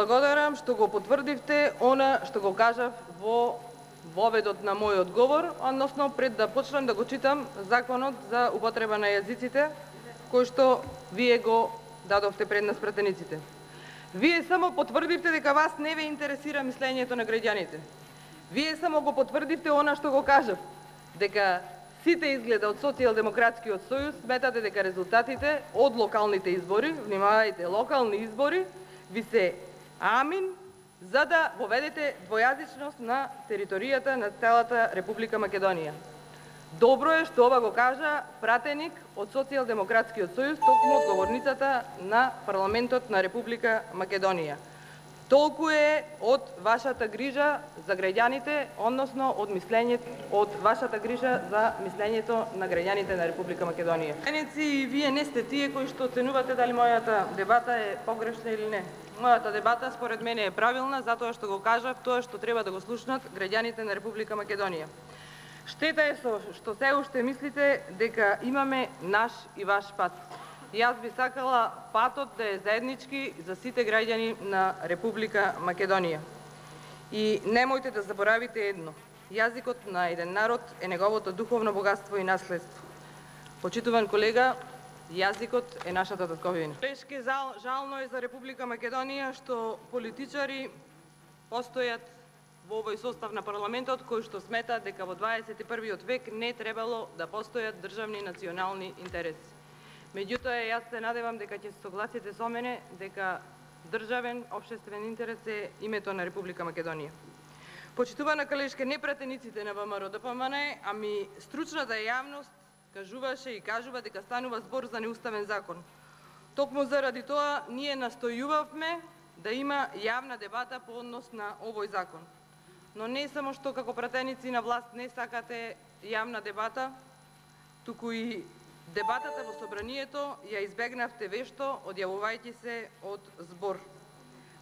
Благодарам што го потврдивте она што го кажав во воведот на мојот говор, односно пред да почнам да го читам Законот за употреба на јазиците, кој што вие го дадовте пред нас пратениците. Вие само потврдивте дека вас не ве интересира мислењето на граѓаните. Вие само го потврдивте она што го кажав, дека сите изгледа од Социјалдемократскиот сојуз сметате дека резултатите од локалните избори, внимавајте, локални избори, ви се амин за да воведете двојазичност на територијата на целата Република Македонија. Добро е што ова го кажа пратеник од Социјалдемократскиот сојуз, токму од говорницата на парламентот на Република Македонија. Толку е од вашата грижа за граѓаните, односно од вашата грижа за мислењето на граѓаните на Република Македонија. И вие не сте тие кои што оценувате дали мојата дебата е погрешна или не. Мојата дебата според мене е правилна, затоа што го кажав тоа што треба да го слушнат граѓаните на Република Македонија. Штета е што се уште мислите дека имаме наш и ваш пат. Јас би сакала патот да е заеднички за сите граѓани на Република Македонија. И немојте да заборавите едно. Јазикот на еден народ е неговото духовно богатство и наследство. Почитуван колега, јазикот е нашата татковина. Тешки жално е за Република Македонија што политичари постојат во овој состав на парламентот кои што сметаат дека во 21. век не требало да постојат државни национални интереси. Меѓутоа, јас се надевам дека ќе се согласите со мене дека државен општествен интерес е името на Република Македонија. Почитувана колешке, не пратениците на ВМРО-ДПМН, ами стручната јавност кажуваше и кажува дека станува збор за неуставен закон. Токму заради тоа ние настојувавме да има јавна дебата по однос на овој закон. Но не само што како пратеници на власт не сакате јавна дебата, туку и дебатата во собранието ја избегнавте вешто, одјавувајќи се од збор.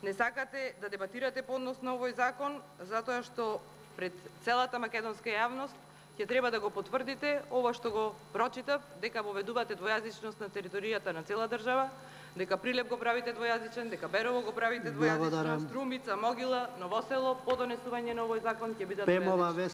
Не сакате да дебатирате по однос на овој закон, затоа што пред целата македонска јавност ќе треба да го потврдите ова што го прочитав, дека воведувате двојазичност на територијата на цела држава, дека Прилеп го правите двојазичен, дека Берово го правите двојазично, Струмица, Могила, Новосело, по донесување на овој закон ќе бидат двојазични.